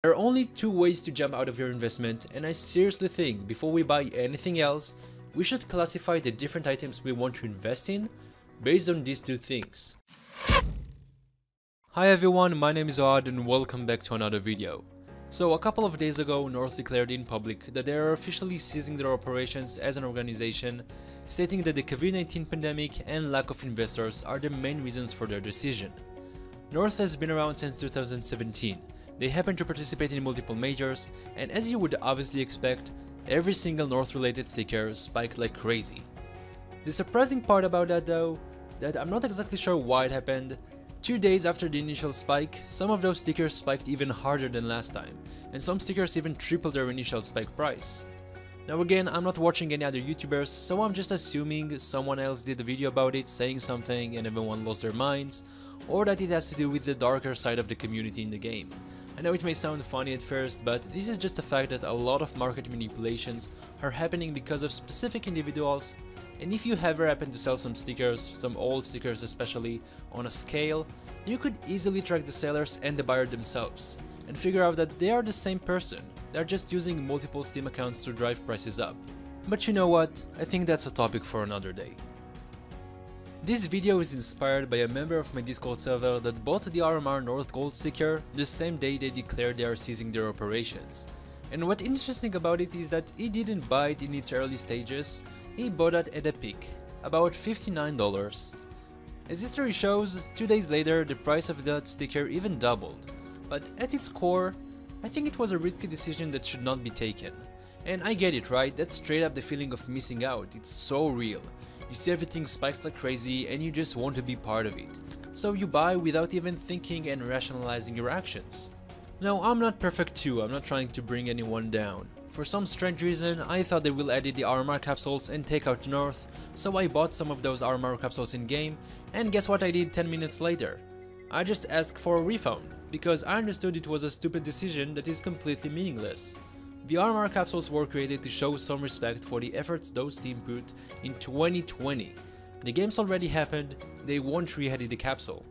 There are only two ways to jump out of your investment, and I seriously think before we buy anything else, we should classify the different items we want to invest in based on these two things. Hi everyone, my name is Ohad and welcome back to another video. So a couple of days ago, North declared in public that they are officially ceasing their operations as an organization, stating that the COVID-19 pandemic and lack of investors are the main reasons for their decision. North has been around since 2017. They happen to participate in multiple majors, and as you would obviously expect, every single North-related sticker spiked like crazy. The surprising part about that though, that I'm not exactly sure why it happened. 2 days after the initial spike, some of those stickers spiked even harder than last time, and some stickers even tripled their initial spike price. Now again, I'm not watching any other YouTubers, so I'm just assuming someone else did a video about it saying something and everyone lost their minds, or that it has to do with the darker side of the community in the game. I know it may sound funny at first, but this is just a fact that a lot of market manipulations are happening because of specific individuals, and if you ever happen to sell some stickers, some old stickers especially, on a scale, you could easily track the sellers and the buyer themselves, and figure out that they are the same person. They're just using multiple Steam accounts to drive prices up. But you know what, I think that's a topic for another day. This video is inspired by a member of my Discord server that bought the RMR North Gold sticker the same day they declared they are ceasing their operations. And what's interesting about it is that he didn't buy it in its early stages, he bought it at a peak, about $59. As history shows, 2 days later the price of that sticker even doubled. But at its core, I think it was a risky decision that should not be taken. And I get it, right? That's straight up the feeling of missing out, it's so real. You see everything spikes like crazy and you just want to be part of it. So you buy without even thinking and rationalizing your actions. Now I'm not perfect too, I'm not trying to bring anyone down. For some strange reason, I thought they will edit the RMR capsules and take out North, so I bought some of those RMR capsules in game, and guess what I did 10 minutes later? I just asked for a refund, because I understood it was a stupid decision that is completely meaningless. The RMR capsules were created to show some respect for the efforts those team put in 2020. The games already happened, they won't re-edit the capsule.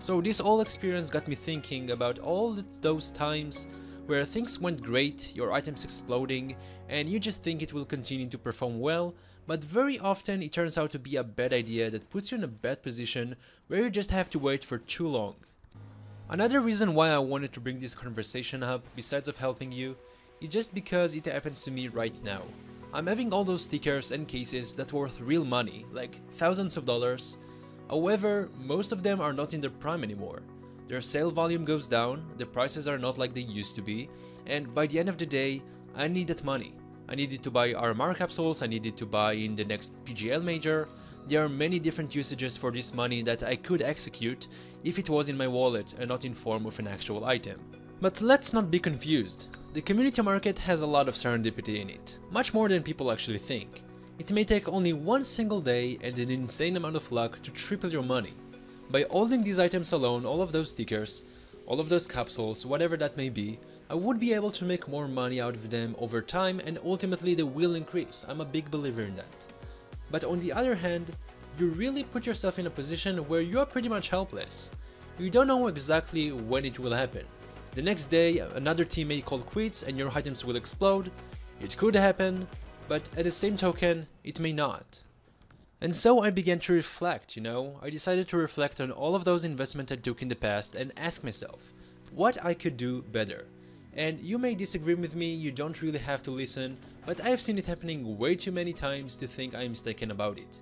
So this whole experience got me thinking about all those times where things went great, your items exploding, and you just think it will continue to perform well, but very often it turns out to be a bad idea that puts you in a bad position where you just have to wait for too long. Another reason why I wanted to bring this conversation up, besides of helping you, is just because it happens to me right now. I'm having all those stickers and cases that worth real money, like thousands of dollars. However, most of them are not in their prime anymore. Their sale volume goes down, the prices are not like they used to be, and by the end of the day, I need that money. I needed to buy RMR capsules, I needed to buy in the next PGL major. There are many different usages for this money that I could execute if it was in my wallet and not in form of an actual item. But let's not be confused. The community market has a lot of serendipity in it, much more than people actually think. It may take only one single day and an insane amount of luck to triple your money. By holding these items alone, all of those stickers, all of those capsules, whatever that may be, I would be able to make more money out of them over time, and ultimately they will increase. I'm a big believer in that. But on the other hand, you really put yourself in a position where you are pretty much helpless. You don't know exactly when it will happen. The next day, another team may call quits and your items will explode. It could happen, but at the same token, it may not. And so I began to reflect, I decided to reflect on all of those investments I took in the past and ask myself what I could do better. And you may disagree with me, you don't really have to listen, but I've seen it happening way too many times to think I'm mistaken about it.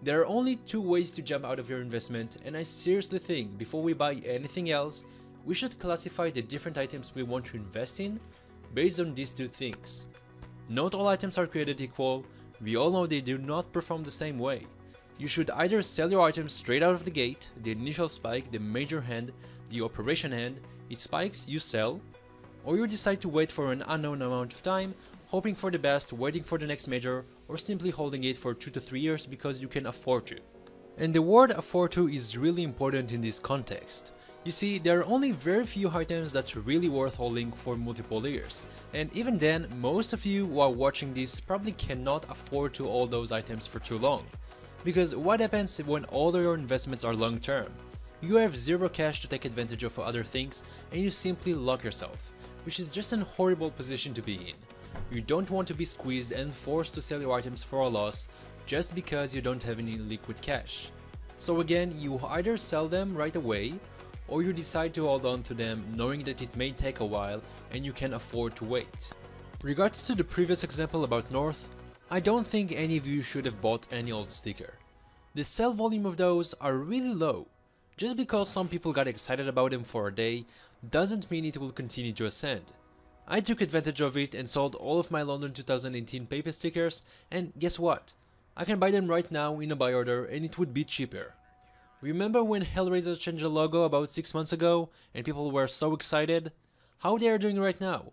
There are only two ways to jump out of your investment, and I seriously think before we buy anything else, we should classify the different items we want to invest in based on these two things. Not all items are created equal, we all know they do not perform the same way. You should either sell your items straight out of the gate, the initial spike, the major hand, the operation hand, it spikes, you sell, or you decide to wait for an unknown amount of time, hoping for the best, waiting for the next major, or simply holding it for 2 to 3 years because you can afford to. And the word afford to is really important in this context. You see, there are only very few items that are really worth holding for multiple years, and even then, most of you who are watching this probably cannot afford to hold those items for too long. Because what happens when all your investments are long term? You have zero cash to take advantage of other things and you simply lock yourself. which is just a horrible position to be in. You don't want to be squeezed and forced to sell your items for a loss just because you don't have any liquid cash. So again, you either sell them right away, or you decide to hold on to them knowing that it may take a while and you can afford to wait. Regards to the previous example about North, I don't think any of you should have bought any old sticker. The sell volume of those are really low. Just because some people got excited about them for a day doesn't mean it will continue to ascend. I took advantage of it and sold all of my London 2018 paper stickers, and guess what? I can buy them right now in a buy order and it would be cheaper. Remember when Hellraiser changed the logo about 6 months ago and people were so excited? How they are doing right now?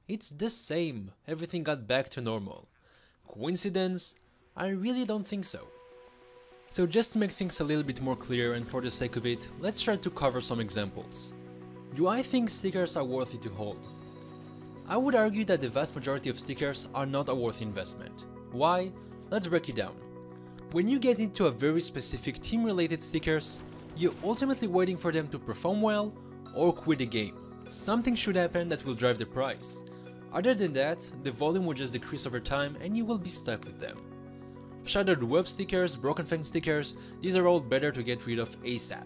It's the same, everything got back to normal. Coincidence? I really don't think so. So just to make things a little bit more clear and for the sake of it, let's try to cover some examples. Do I think stickers are worthy to hold? I would argue that the vast majority of stickers are not a worthy investment. Why? Let's break it down. When you get into a very specific team related stickers, you're ultimately waiting for them to perform well or quit the game. Something should happen that will drive the price. Other than that, the volume will just decrease over time and you will be stuck with them. Shattered web stickers, broken fang stickers, these are all better to get rid of ASAP.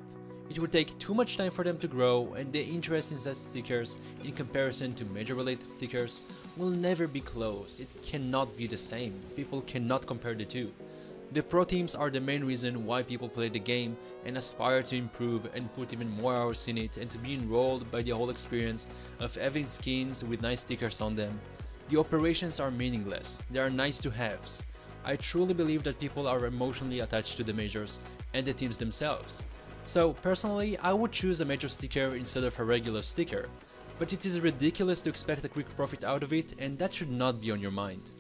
It would take too much time for them to grow, and the interest in such stickers in comparison to major related stickers will never be close. It cannot be the same. People cannot compare the two. The pro teams are the main reason why people play the game and aspire to improve and put even more hours in it and to be enrolled by the whole experience of having skins with nice stickers on them. The operations are meaningless. They are nice to haves. I truly believe that people are emotionally attached to the majors and the teams themselves. So personally, I would choose a major sticker instead of a regular sticker, but it is ridiculous to expect a quick profit out of it, and that should not be on your mind.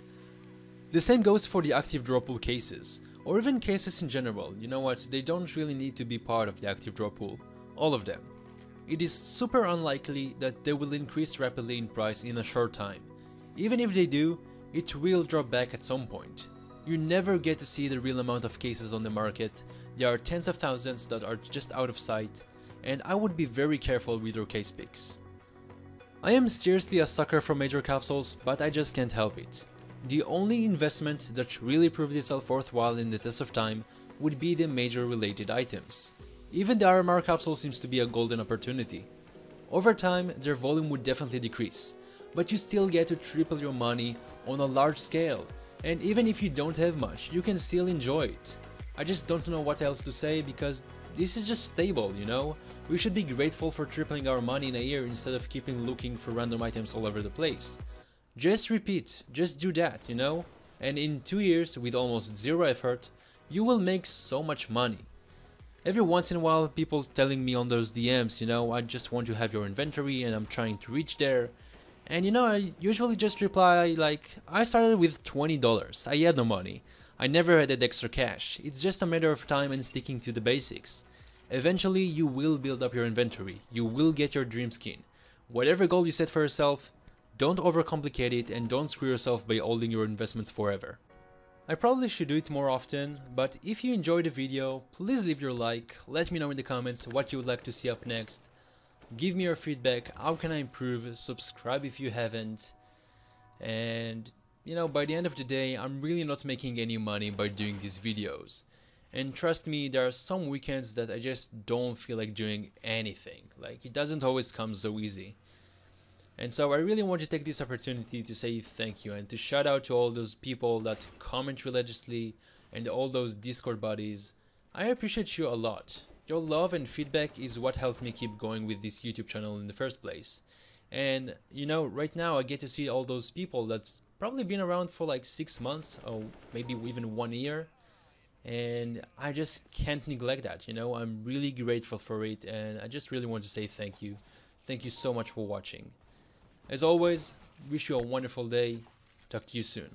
The same goes for the active draw pool cases, or even cases in general. You know what, they don't really need to be part of the active draw pool, all of them. It is super unlikely that they will increase rapidly in price in a short time. Even if they do, it will drop back at some point. You never get to see the real amount of cases on the market. There are tens of thousands that are just out of sight, and I would be very careful with your case picks. I am seriously a sucker for major capsules, but I just can't help it. The only investment that really proved itself worthwhile in the test of time would be the major related items. Even the RMR capsule seems to be a golden opportunity. Over time, their volume would definitely decrease, but you still get to triple your money on a large scale. And even if you don't have much, you can still enjoy it. I just don't know what else to say because this is just stable, you know? We should be grateful for tripling our money in a year instead of keeping looking for random items all over the place. Just repeat, just do that, you know? And in 2 years, with almost zero effort, you will make so much money. Every once in a while, people telling me on those DMs, you know, I just want to have your inventory and I'm trying to reach there. And you know, I usually just reply like, I started with $20, I had no money, I never had that extra cash, it's just a matter of time and sticking to the basics. Eventually you will build up your inventory, you will get your dream skin. Whatever goal you set for yourself, don't overcomplicate it and don't screw yourself by holding your investments forever. I probably should do it more often, but if you enjoyed the video, please leave your like, let me know in the comments what you would like to see up next. Give me your feedback, how can I improve, subscribe if you haven't, and you know, by the end of the day, I'm really not making any money by doing these videos. And trust me, there are some weekends that I just don't feel like doing anything, like it doesn't always come so easy. And so I really want to take this opportunity to say thank you and to shout out to all those people that comment religiously and all those Discord buddies. I appreciate you a lot. Your love and feedback is what helped me keep going with this YouTube channel in the first place. And you know, right now I get to see all those people that's probably been around for like 6 months or maybe even 1 year. And I just can't neglect that, you know, I'm really grateful for it and I just really want to say thank you. Thank you so much for watching. As always, wish you a wonderful day. Talk to you soon.